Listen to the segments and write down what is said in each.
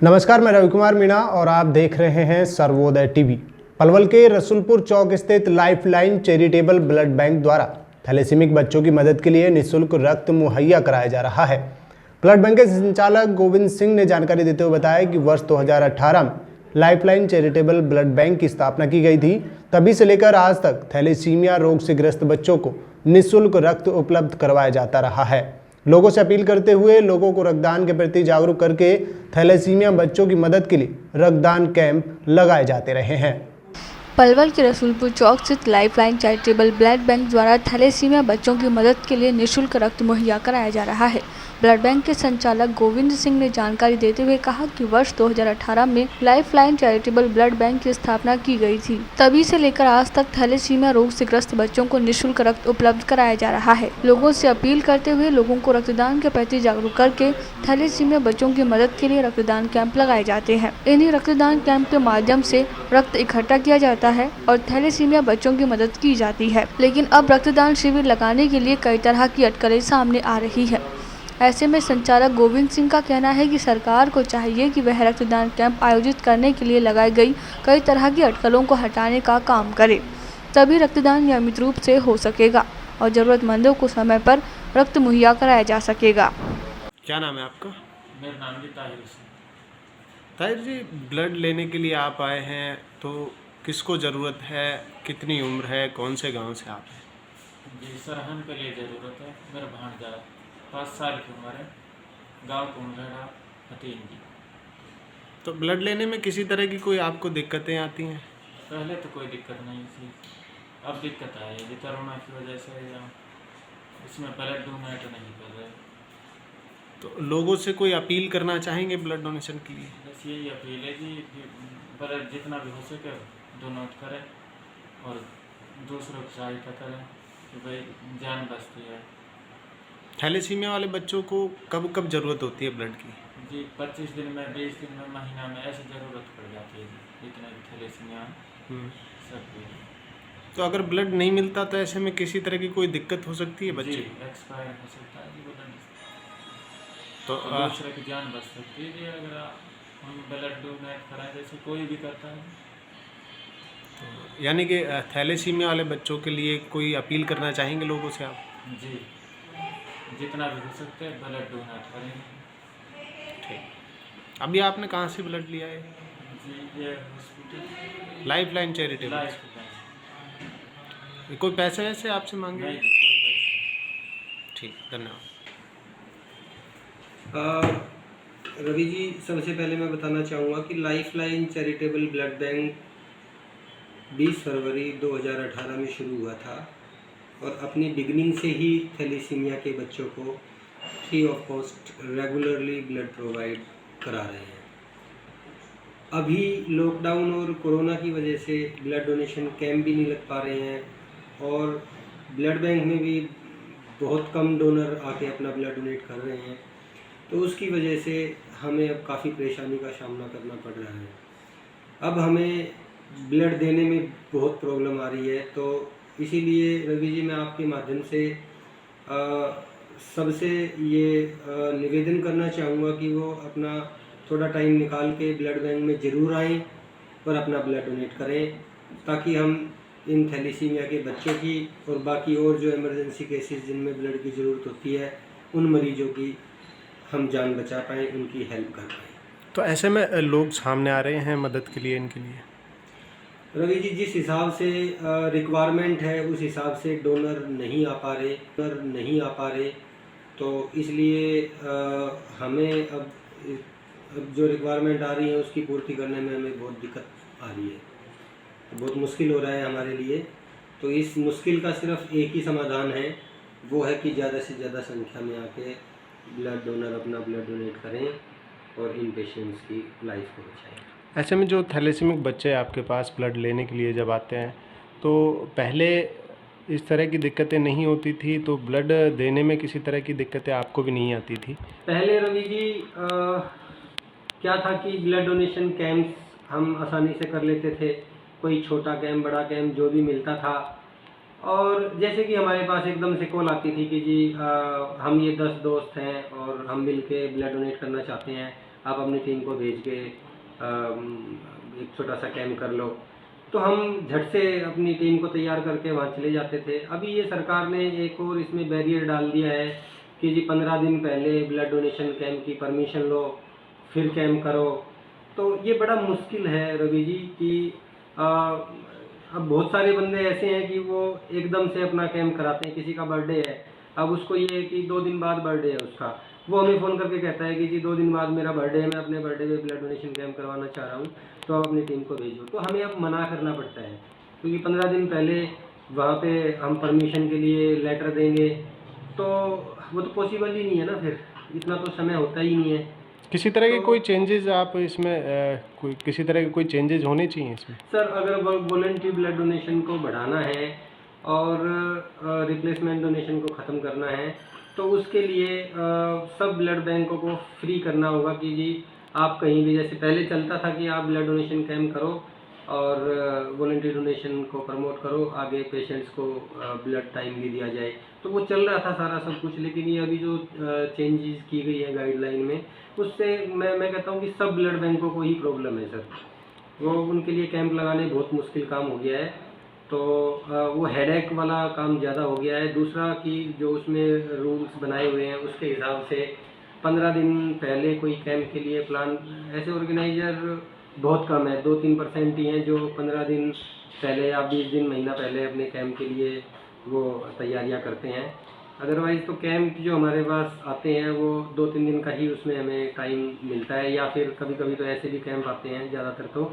नमस्कार, मैं रवि कुमार मीणा और आप देख रहे हैं सर्वोदय टीवी। पलवल के रसूलपुर चौक स्थित लाइफलाइन चैरिटेबल ब्लड बैंक द्वारा थैलेसीमिक बच्चों की मदद के लिए निःशुल्क रक्त मुहैया कराया जा रहा है। ब्लड बैंक के संचालक गोविंद सिंह ने जानकारी देते हुए बताया कि वर्ष 2018 में लाइफलाइन चैरिटेबल ब्लड बैंक की स्थापना की गई थी। तभी से लेकर आज तक थैलेसीमिया रोग से ग्रस्त बच्चों को निःशुल्क रक्त उपलब्ध करवाया जाता रहा है। लोगों से अपील करते हुए लोगों को रक्तदान के प्रति जागरूक करके थैलेसीमिया बच्चों की मदद के लिए रक्तदान कैंप लगाए जाते रहे हैं। पलवल के रसूलपुर चौक स्थित लाइफलाइन चैरिटेबल ब्लड बैंक द्वारा थैलेसीमिया बच्चों की मदद के लिए निःशुल्क रक्त मुहैया कराया जा रहा है। ब्लड बैंक के संचालक गोविंद सिंह ने जानकारी देते हुए कहा कि वर्ष 2018 में लाइफलाइन चैरिटेबल ब्लड बैंक की स्थापना की गई थी। तभी से लेकर आज तक थैलेसीमिया रोग से ग्रस्त बच्चों को निःशुल्क रक्त उपलब्ध कराया जा रहा है। लोगों से अपील करते हुए लोगों को रक्तदान के प्रति जागरूक करके थैलेसीमिया बच्चों की मदद के लिए रक्तदान कैंप लगाए जाते हैं। इन्हीं रक्तदान कैंप के माध्यम से रक्त इकट्ठा किया जाता है और थैलेसीमिया बच्चों की मदद की जाती है। लेकिन अब रक्तदान शिविर लगाने के लिए कई तरह की अटकलें सामने आ रही है। ऐसे में संचालक गोविंद सिंह का कहना है कि सरकार को चाहिए कि वह रक्तदान कैंप आयोजित करने के लिए लगाई गई कई तरह की अटकलों को हटाने का काम करे, तभी रक्तदान नियमित रूप से हो सकेगा और ज़रूरतमंदों को समय पर रक्त मुहैया कराया जा सकेगा। क्या नाम है आपका? मेरा नाम भी ताहिर हुसैन। ताहिर जी, ब्लड लेने के लिए आप आए हैं, तो किसको ज़रूरत है, कितनी उम्र है, कौन से गांव से आप हैं? जी सरहन के लिए ज़रूरत है। मेरा भांजा 5 साल की उम्र है, गांव कुमरेड़ा हतीन जी। तो ब्लड लेने में किसी तरह की कोई आपको दिक्कतें आती हैं? पहले तो कोई दिक्कत नहीं थी, अब दिक्कत आई है कोरोना की वजह से। या इसमें ब्लड डोनेट नहीं कर रहे। तो लोगों से कोई अपील करना चाहेंगे ब्लड डोनेशन के लिए? बस यही अपील है जी कि ब्लड जितना भी हो सके डोनेट करें और दूसरों की सहायता करें कि भाई जान बचती है। थैलेसीमिया वाले बच्चों को कब कब ज़रूरत होती है ब्लड की? जी 25 दिन में, 20 दिन में, महीना में ऐसी ज़रूरत पड़ जाती है जी, जितने भी थैलेसीमिया सबकी। तो अगर ब्लड नहीं मिलता तो ऐसे में किसी तरह की कोई दिक्कत हो सकती है बच्चे? जी एक्सपायर हो सकता है जी ब्लड। तो दूसरे की जान बच सकती है जी अगर हम ब्लड डोनेट कराएं, जैसे कोई भी करता है। यानी कि थैलेसीमिया वाले बच्चों के लिए कोई अपील करना चाहेंगे लोगों से आप? जी जितना भी हो सकता है ब्लड डोनेट करेंगे। ठीक। अभी आपने कहाँ से ब्लड लिया है? जी ये हॉस्पिटल लाइफलाइन चैरिटेबल। लाइफ कोई पैसे वैसे आपसे मांगे? नहीं कोई पैसा। ठीक, धन्यवाद। रवि जी, सबसे पहले मैं बताना चाहूँगा कि लाइफलाइन चैरिटेबल ब्लड बैंक 20 फरवरी 2018 में शुरू हुआ था और अपनी बिगनिंग से ही थैलेसीमिया के बच्चों को free of cost regularly blood provide करा रहे हैं। अभी लॉकडाउन और कोरोना की वजह से ब्लड डोनेशन कैंप भी नहीं लग पा रहे हैं और ब्लड बैंक में भी बहुत कम डोनर आके अपना ब्लड डोनेट कर रहे हैं, तो उसकी वजह से हमें अब काफ़ी परेशानी का सामना करना पड़ रहा है। अब हमें ब्लड देने में बहुत प्रॉब्लम आ रही है, तो इसीलिए रवि जी मैं आपके माध्यम से सबसे ये निवेदन करना चाहूँगा कि वो अपना थोड़ा टाइम निकाल के ब्लड बैंक में ज़रूर आएँ और अपना ब्लड डोनेट करें, ताकि हम इन थैलेसीमिया के बच्चों की और बाकी और जो इमरजेंसी केसेस जिनमें ब्लड की ज़रूरत होती है उन मरीजों की हम जान बचा पाएँ, उनकी हेल्प कर पाएँ। तो ऐसे में लोग सामने आ रहे हैं मदद के लिए इनके लिए? रवि जी, जिस हिसाब से रिक्वायरमेंट है उस हिसाब से डोनर नहीं आ पा रहे, तो इसलिए हमें अब जो रिक्वायरमेंट आ रही है उसकी पूर्ति करने में हमें बहुत दिक्कत आ रही है, बहुत मुश्किल हो रहा है हमारे लिए। तो इस मुश्किल का सिर्फ एक ही समाधान है, वो है कि ज़्यादा से ज़्यादा संख्या में आके ब्लड डोनर अपना ब्लड डोनेट करें और इन पेशेंट्स की लाइफ को बचाएं। ऐसे में जो थैलेसीमिक बच्चे आपके पास ब्लड लेने के लिए जब आते हैं, तो पहले इस तरह की दिक्कतें नहीं होती थी, तो ब्लड देने में किसी तरह की दिक्कतें आपको भी नहीं आती थी? पहले रवि जी क्या था कि ब्लड डोनेशन कैंप्स हम आसानी से कर लेते थे, कोई छोटा कैंप बड़ा कैंप जो भी मिलता था, और जैसे कि हमारे पास एकदम से कॉल आती थी कि जी हम ये 10 दोस्त हैं और हम मिल के ब्लड डोनेट करना चाहते हैं, आप अपनी टीम को भेज के एक छोटा सा कैंप कर लो, तो हम झट से अपनी टीम को तैयार करके वहाँ चले जाते थे। अभी ये सरकार ने एक और इसमें बैरियर डाल दिया है कि जी 15 दिन पहले ब्लड डोनेशन कैंप की परमिशन लो, फिर कैंप करो। तो ये बड़ा मुश्किल है रवि जी कि अब बहुत सारे बंदे ऐसे हैं कि वो एकदम से अपना कैंप कराते हैं। किसी का बर्थडे है, अब उसको ये है कि 2 दिन बाद बर्थडे है उसका, वो हमें फ़ोन करके कहता है कि जी 2 दिन बाद मेरा बर्थडे है, मैं अपने बर्थडे पे ब्लड डोनेशन कैंप करवाना चाह रहा हूँ, तो आप अपनी टीम को भेजो। तो हमें अब मना करना पड़ता है, क्योंकि 15 दिन पहले वहाँ पे हम परमिशन के लिए लेटर देंगे, तो वो तो पॉसिबल ही नहीं है ना, फिर इतना तो समय होता ही नहीं है। किसी तरह के तो कोई चेंजेस आप इसमें कोई किसी तरह के कोई चेंजेस होने चाहिए इसमें? सर, अगर वॉलंटरी ब्लड डोनेशन को बढ़ाना है और रिप्लेसमेंट डोनेशन को ख़त्म करना है, तो उसके लिए सब ब्लड बैंकों को फ्री करना होगा कि जी आप कहीं भी, जैसे पहले चलता था कि आप ब्लड डोनेशन कैंप करो और वॉलंटरी डोनेशन को प्रमोट करो, आगे पेशेंट्स को ब्लड टाइम भी दिया जाए, तो वो चल रहा था सारा सब कुछ। लेकिन ये अभी जो चेंजेस की गई है गाइडलाइन में, उससे मैं कहता हूँ कि सब ब्लड बैंकों को ही प्रॉब्लम है सर। वो उनके लिए कैंप लगाने बहुत मुश्किल काम हो गया है, तो वो हेडेक वाला काम ज़्यादा हो गया है। दूसरा कि जो उसमें रूल्स बनाए हुए हैं उसके हिसाब से 15 दिन पहले कोई कैंप के लिए प्लान, ऐसे ऑर्गेनाइज़र बहुत कम है, 2-3% ही हैं जो 15 दिन पहले या 20 दिन, महीना पहले अपने कैंप के लिए वो तैयारियां करते हैं। अदरवाइज़ तो कैंप जो हमारे पास आते हैं वो 2-3 दिन का ही उसमें हमें टाइम मिलता है, या फिर कभी कभी तो ऐसे भी कैंप आते हैं ज़्यादातर तो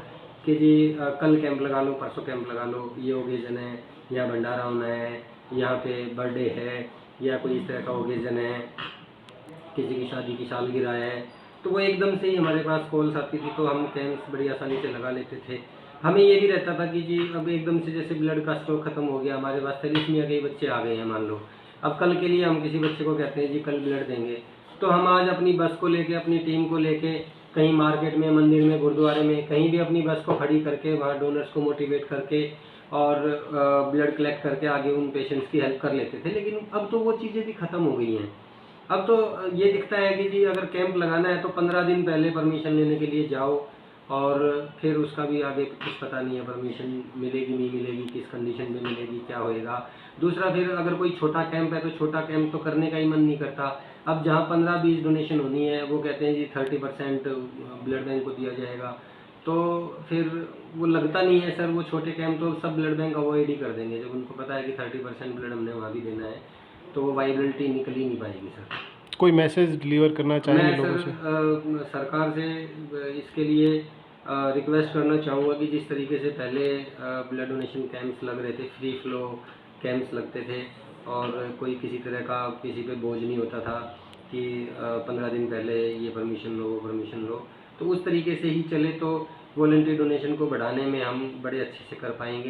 कि जी कल कैंप लगा लो, परसों कैंप लगा लो, ये ओकेजन है, या भंडारा होना है, यहाँ पे बर्थडे है, या कोई इस तरह का ओकेजन है, किसी की शादी की सालगिरह है, तो वो एकदम से ही हमारे पास कॉल्स आती थी, तो हम कैंप्स बड़ी आसानी से लगा लेते थे। हमें ये भी रहता था कि जी अब एकदम से जैसे ब्लड का स्टॉक खत्म हो गया, हमारे पास थैलेसीमिया के बच्चे आ गए हैं मान लो, अब कल के लिए हम किसी बच्चे को कहते हैं जी कल ब्लड देंगे, तो हम आज अपनी बस को लेके, अपनी टीम को लेके कहीं मार्केट में, मंदिर में, गुरुद्वारे में, कहीं भी अपनी बस को खड़ी करके वहाँ डोनर्स को मोटिवेट करके और ब्लड कलेक्ट करके आगे उन पेशेंट्स की हेल्प कर लेते थे। लेकिन अब तो वो चीज़ें भी ख़त्म हो गई हैं। अब तो ये दिखता है कि जी अगर कैंप लगाना है तो 15 दिन पहले परमिशन लेने के लिए जाओ, और फिर उसका भी आगे कुछ पता नहीं है, परमिशन मिलेगी नहीं मिलेगी, किस कंडीशन में मिलेगी, क्या होएगा। दूसरा, फिर अगर कोई छोटा कैंप है तो छोटा कैंप तो करने का ही मन नहीं करता। अब जहाँ 15-20 डोनेशन होनी है वो कहते हैं जी 30% ब्लड बैंक को दिया जाएगा, तो फिर वो लगता नहीं है सर। वो छोटे कैंप तो सब ब्लड बैंक अवॉइड ही कर देंगे जब उनको पता है कि 30% ब्लड हमने वहाँ भी देना है, तो वो वाइबिलिटी निकल ही नहीं पाएगी सर। कोई मैसेज डिलीवर करना चाहेंगे मैं लोगों से? सरकार से इसके लिए रिक्वेस्ट करना चाहूँगा कि जिस तरीके से पहले ब्लड डोनेशन कैंप्स लग रहे थे, फ्री फ्लो कैंप्स लगते थे, और कोई किसी तरह का किसी पे बोझ नहीं होता था कि 15 दिन पहले ये परमिशन लो, वो परमिशन लो, तो उस तरीके से ही चले तो वॉलंटरी डोनेशन को बढ़ाने में हम बड़े अच्छे से कर पाएंगे।